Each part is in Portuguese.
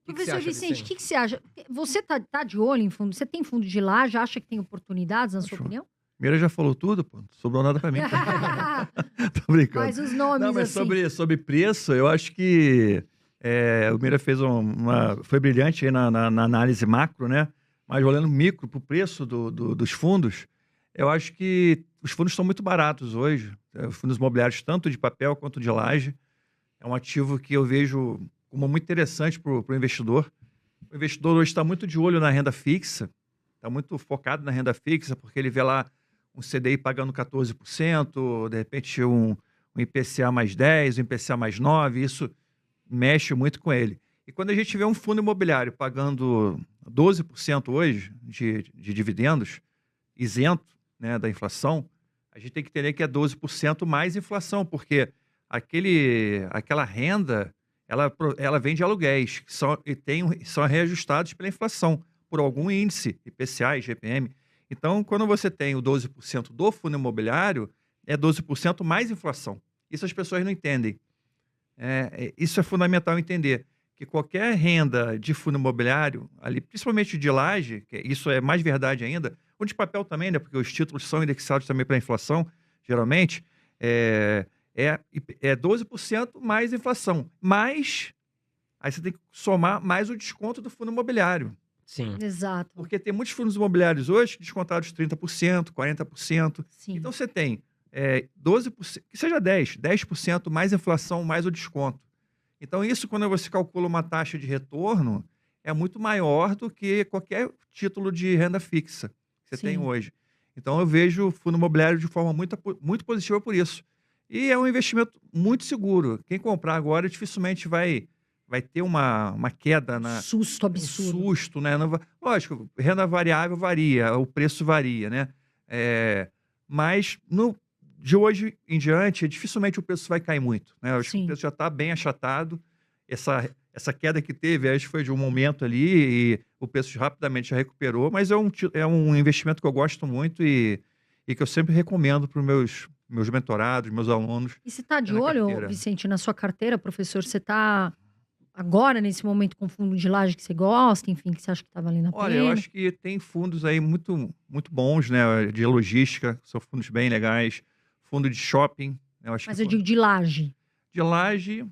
que você Professor acha, Vicente, o Vicente? que você acha? Você tá de olho em fundo? Você tem fundo de laje? Acha que tem oportunidades, na sua Acho. opinião? Mira já falou tudo, pô. Não sobrou nada pra mim. Tô brincando. Mas os Não, nomes, mas assim. sobre preço, eu acho que o Mira fez foi brilhante aí na análise macro, né? Mas olhando micro para o preço dos fundos, eu acho que os fundos estão muito baratos hoje. Os fundos imobiliários, tanto de papel quanto de laje, é um ativo que eu vejo como muito interessante para o investidor. O investidor hoje está muito de olho na renda fixa, está muito focado na renda fixa, porque ele vê lá um CDI pagando 14%, de repente um IPCA mais 10, um IPCA mais 9, isso mexe muito com ele. E quando a gente vê um fundo imobiliário pagando 12% hoje de dividendos, isento, né, da inflação, a gente tem que entender que é 12% mais inflação, porque aquela renda ela vem de aluguéis, são reajustados pela inflação, por algum índice, IPCA, IGPM. Então, quando você tem o 12% do fundo imobiliário, é 12% mais inflação. Isso as pessoas não entendem. Isso é fundamental entender, que qualquer renda de fundo imobiliário, ali, principalmente de laje, que isso é mais verdade ainda, ou de papel também, né, porque os títulos são indexados também para a inflação, geralmente, é 12% mais inflação. Mas, aí você tem que somar mais o desconto do fundo imobiliário. Sim. Exato. Porque tem muitos fundos imobiliários hoje descontados 30%, 40%. Sim. Então você tem 12%, que seja 10% mais inflação, mais o desconto. Então isso, quando você calcula uma taxa de retorno, é muito maior do que qualquer título de renda fixa que você tem Sim. hoje. Então eu vejo o fundo imobiliário de forma muito positiva por isso. E é um investimento muito seguro. Quem comprar agora dificilmente vai ter uma queda Susto um absurdo. susto, né? Lógico, renda variável varia, o preço varia, né? Mas de hoje em diante, dificilmente o preço vai cair muito, né? Eu acho que o Sim. preço já está bem achatado. Essa queda que teve, acho que foi de um momento ali e o preço rapidamente já recuperou, mas é um investimento que eu gosto muito e que eu sempre recomendo para os meus mentorados, meus alunos. E você está de na olho, carteira. Vicente, na sua carteira, professor? Você está agora, nesse momento, com fundo de laje que você gosta, enfim, que você acha que está valendo a Olha, eu pena? acho que tem fundos aí muito, muito bons, né? De logística, são fundos bem legais. Fundo de shopping, né, eu acho Mas que eu digo de laje. de laje,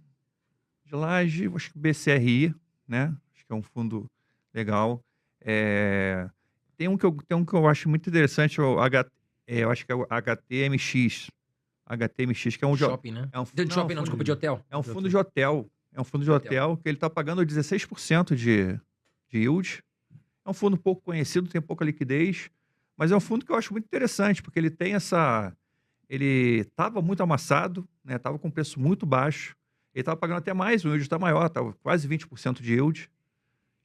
eu acho que o BCRI, né? Acho que é um fundo legal. É, tem um que eu acho muito interessante, eu acho que é o HTMX. HTMX, que é um... Shopping, né? É um, De não, shopping, não, desculpa, de hotel. é um fundo de hotel. É um fundo de hotel que ele está pagando 16% de yield. É um fundo pouco conhecido, tem pouca liquidez, mas é um fundo que eu acho muito interessante, porque ele tem ele estava muito amassado, né? Estava com preço muito baixo. Ele estava pagando até mais, o yield está maior, estava quase 20% de yield.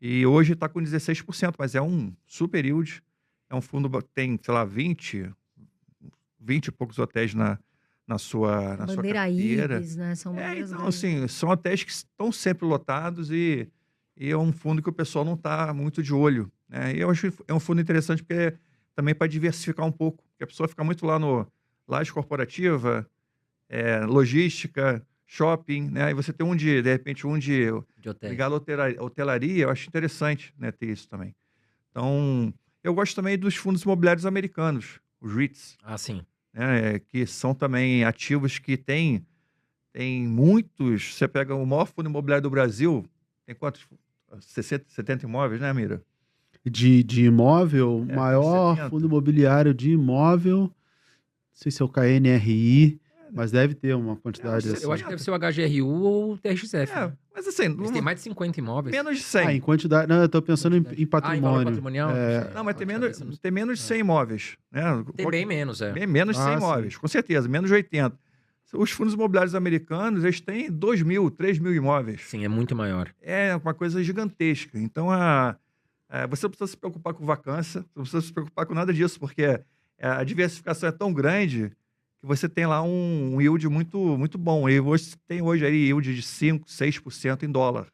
E hoje está com 16%, mas é um super yield. É um fundo que tem, sei lá, 20 e poucos hotéis na sua Bandeira carteira. Ibis, né? São bandeiras Então, grandes. assim, são hotéis que estão sempre lotados e é um fundo que o pessoal não está muito de olho, né? E eu acho que é um fundo interessante porque também para diversificar um pouco, porque a pessoa fica muito lá no laje corporativa, logística, shopping, né? E você tem de repente, De hotéis. ligado à hotelaria, eu acho interessante, né, ter isso também. Então, eu gosto também dos fundos imobiliários americanos, os REITs, Ah, sim. né, que são também ativos que tem muitos. Você pega o maior fundo imobiliário do Brasil, tem quantos? 60, 70 imóveis, né, Mira? De imóvel, tem maior 70. fundo imobiliário de imóvel, não sei se é o KNRI, mas deve ter uma quantidade assim. Eu acho que deve ser o HGRU ou o TRXF. né? Mas assim, Eles têm mais de 50 imóveis. menos de 100. Em quantidade. Não, eu tô pensando em Em patrimônio. valor patrimonial? Não, mas tem menos de 100 imóveis. Né? Tem bem menos, Bem menos de 100 sim. imóveis, com certeza, menos de 80. Os fundos imobiliários americanos, eles têm 2.000, 3.000 imóveis. Sim, é muito maior. É uma coisa gigantesca. Então, você não precisa se preocupar com vacância, você não precisa se preocupar com nada disso, porque a diversificação é tão grande que você tem lá um yield muito, muito bom. E você tem hoje aí yield de 5%, 6% em dólar.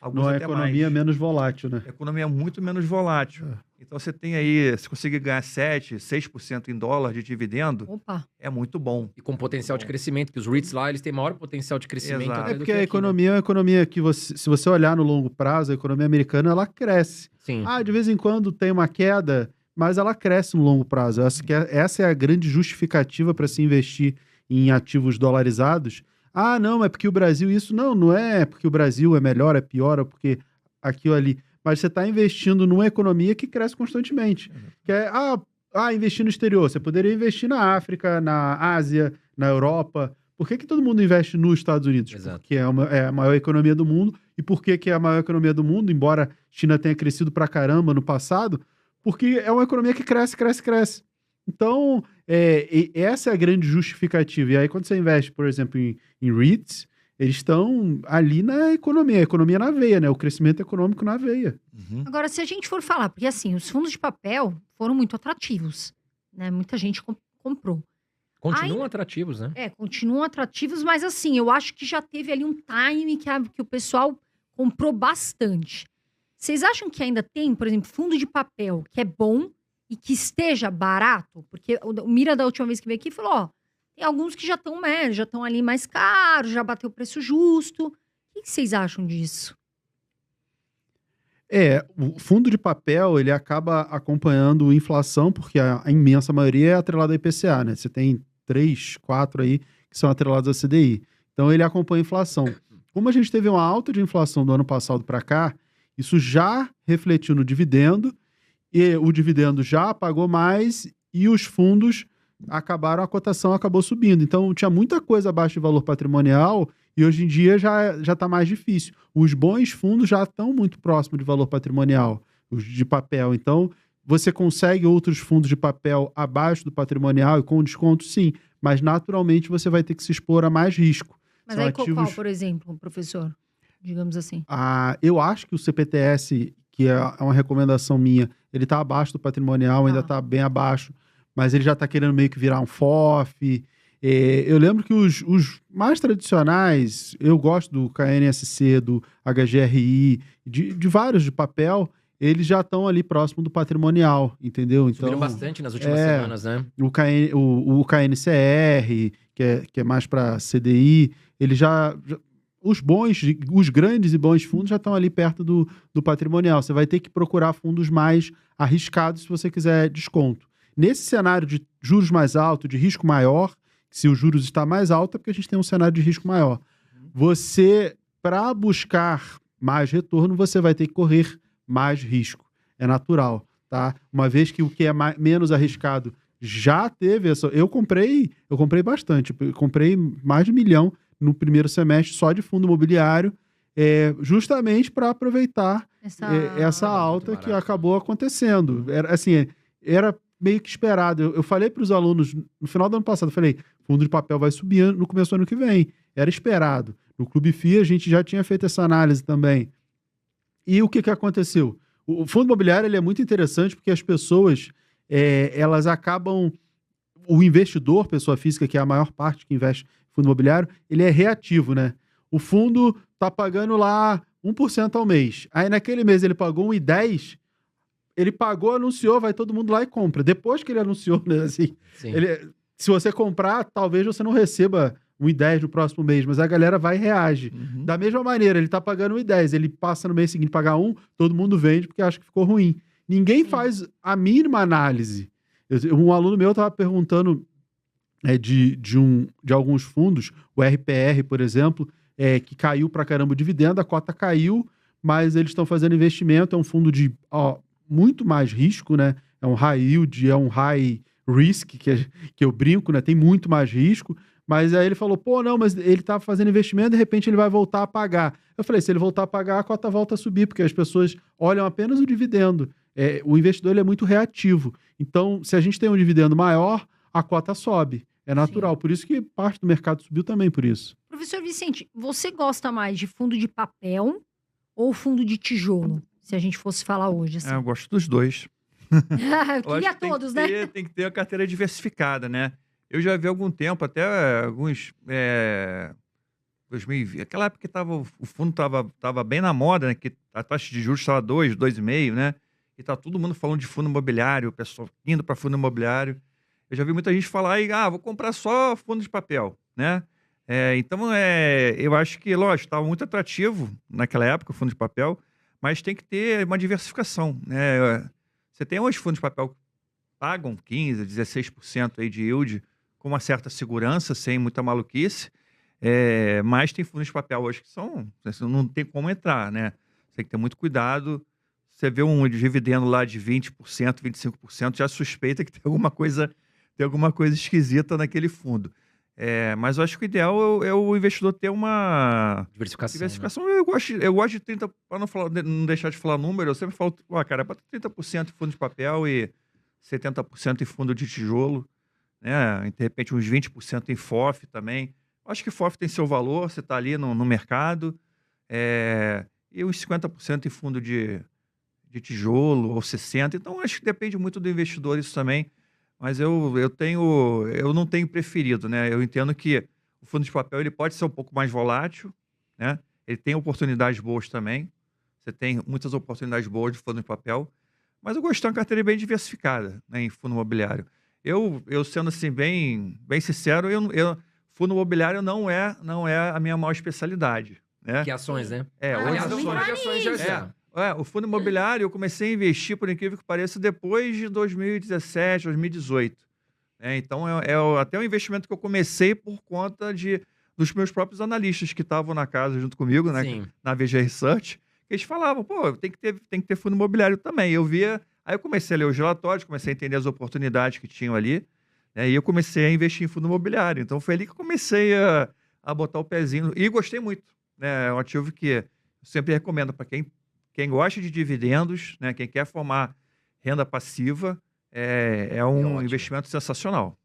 Alguns Numa até economia mais. menos volátil, né? A economia é muito menos volátil. Então, você tem aí, se conseguir ganhar 7%, 6% em dólar de dividendo, Opa. é muito bom. E com potencial de Bom. crescimento, que os REITs lá, eles têm maior potencial de crescimento Exato. até É do porque que a aqui, né? economia é uma economia que, se você olhar no longo prazo, a economia americana, ela cresce. Sim. Ah, de vez em quando tem uma queda, mas ela cresce no longo prazo. Essa é a grande justificativa para se investir em ativos dolarizados. Ah, não, é porque o Brasil isso. Não é porque o Brasil é melhor, é pior, é porque aquilo ali. Mas você está investindo numa economia que cresce constantemente. Que é, investir no exterior. Você poderia investir na África, na Ásia, na Europa. Por que todo mundo investe nos Estados Unidos? Exato. Porque é a maior economia do mundo. E por que é a maior economia do mundo? Embora a China tenha crescido pra caramba no passado, porque é uma economia que cresce, cresce, cresce. Então, essa é a grande justificativa. E aí, quando você investe, por exemplo, em REITs, eles estão ali na economia, a economia na veia, né? O crescimento econômico na veia. Uhum. Agora, se a gente for falar, porque assim, os fundos de papel foram muito atrativos, né? Muita gente comprou. Continuam atrativos, né? Continuam atrativos, mas assim, eu acho que já teve ali um time que o pessoal comprou bastante. Vocês acham que ainda tem, por exemplo, fundo de papel que é bom e que esteja barato? Porque o Mira, da última vez que veio aqui, falou, ó, tem alguns que já estão médios, já estão ali mais caros, já bateu o preço justo. O que vocês acham disso? O fundo de papel, ele acaba acompanhando a inflação, porque a imensa maioria é atrelada ao IPCA, né? Você tem 3, 4 aí que são atrelados à CDI. Então, ele acompanha a inflação. Como a gente teve uma alta de inflação do ano passado para cá, isso já refletiu no dividendo, e o dividendo já pagou mais, e os fundos a cotação acabou subindo. Então, tinha muita coisa abaixo de valor patrimonial, e hoje em dia já está mais difícil. Os bons fundos já estão muito próximos de valor patrimonial, os de papel. Então, você consegue outros fundos de papel abaixo do patrimonial e com desconto, sim. Mas, naturalmente, você vai ter que se expor a mais risco. Mas São aí ativos... qual, por exemplo, professor? Digamos assim. Eu acho que o CPTS, que é uma recomendação minha, ele está abaixo do patrimonial, ainda está bem abaixo, mas ele já está querendo meio que virar um FOF. Eu lembro que os mais tradicionais, eu gosto do KNSC, do HGRI, de vários de papel, eles já estão ali próximo do patrimonial, entendeu? Então, subiram bastante nas últimas semanas, né? O KNCR, que é mais para CDI, ele os grandes e bons fundos já estão ali perto do patrimonial. Você vai ter que procurar fundos mais arriscados se você quiser desconto. Nesse cenário de juros mais altos, de risco maior, se os juros está mais alto, é porque a gente tem um cenário de risco maior. Você, para buscar mais retorno, você vai ter que correr mais risco. É natural, tá? Uma vez que o que é menos arriscado já teve essa... Eu comprei bastante. Eu comprei mais de 1 milhão no primeiro semestre só de fundo imobiliário, justamente para aproveitar essa alta que acabou acontecendo. Era meio que esperado. Eu falei para os alunos no final do ano passado, eu falei, fundo de papel vai subir no começo do ano que vem. Era esperado. No Clube FI a gente já tinha feito essa análise também. E o que aconteceu? O fundo imobiliário ele é muito interessante porque as pessoas, elas acabam... O investidor, pessoa física, que é a maior parte que investe em fundo imobiliário, ele é reativo, né? O fundo tá pagando lá 1% ao mês. Aí naquele mês ele pagou 1,10%, ele pagou, anunciou, vai todo mundo lá e compra. Depois que ele anunciou, né, assim, se você comprar, talvez você não receba 1,10 no próximo mês, mas a galera vai e reage. Uhum. Da mesma maneira, ele tá pagando 1,10, ele passa no mês seguinte pagar 1, todo mundo vende porque acha que ficou ruim. Ninguém faz a mínima análise. Um aluno meu estava perguntando de alguns fundos, o RPR, por exemplo, que caiu pra caramba o dividendo, a cota caiu, mas eles estão fazendo investimento, é um fundo de muito mais risco, né? É um high yield, é um high risk, que eu brinco, né? Tem muito mais risco, mas aí ele falou, não, mas ele tá fazendo investimento, de repente ele vai voltar a pagar. Eu falei, se ele voltar a pagar, a cota volta a subir, porque as pessoas olham apenas o dividendo. O investidor ele é muito reativo. Então, se a gente tem um dividendo maior, a cota sobe. É natural. Sim. Por isso que parte do mercado subiu também por isso. Professor Vicente, você gosta mais de fundo de papel ou fundo de tijolo? Se a gente fosse falar hoje. Assim. Eu gosto dos dois. Eu queria todos, né? Tem que ter a carteira diversificada, né? Eu já vi há algum tempo, até alguns 2020, aquela época que o fundo estava bem na moda, né? Que a taxa de juros estava 2,5, né? E tá todo mundo falando de fundo imobiliário, o pessoal indo para fundo imobiliário. Eu já vi muita gente falar aí, vou comprar só fundo de papel, né? Então, eu acho que, lógico, estava muito atrativo naquela época o fundo de papel, mas tem que ter uma diversificação, né? Você tem hoje fundos de papel que pagam 15%, 16% aí de yield com uma certa segurança, sem muita maluquice, mas tem fundos de papel hoje que não tem como entrar, né? Você tem que ter muito cuidado. Você vê um dividendo lá de 20%, 25%, já suspeita que tem alguma coisa esquisita naquele fundo. Mas eu acho que o ideal é o investidor ter uma diversificação. Né? Eu gosto de 30%, para não deixar de falar número, eu sempre falo, cara, bota 30% em fundo de papel e 70% em fundo de tijolo, né? De repente uns 20% em FOF também. Eu acho que FOF tem seu valor, você está ali no mercado, e uns 50% em fundo de tijolo, ou 60%. Então, acho que depende muito do investidor isso também. Mas eu não tenho preferido, né? Eu entendo que o fundo de papel ele pode ser um pouco mais volátil, né? Ele tem oportunidades boas também. Você tem muitas oportunidades boas de fundo de papel. Mas eu gosto de uma carteira bem diversificada, né, em fundo imobiliário. Eu sendo assim, bem sincero, fundo imobiliário não é a minha maior especialidade, né? Que ações, né? Hoje ações já está. O fundo imobiliário eu comecei a investir, por incrível que pareça, depois de 2017, 2018. Então, até um investimento que eu comecei por conta dos meus próprios analistas que estavam na casa junto comigo, né, na VG Research. Eles falavam, tem que ter fundo imobiliário também. Eu via, aí eu comecei a ler os relatórios, comecei a entender as oportunidades que tinham ali, né, e eu comecei a investir em fundo imobiliário. Então, foi ali que eu comecei a botar o pezinho. E gostei muito. Né? É um ativo que eu sempre recomendo para quem gosta de dividendos, né, quem quer formar renda passiva, é um investimento sensacional.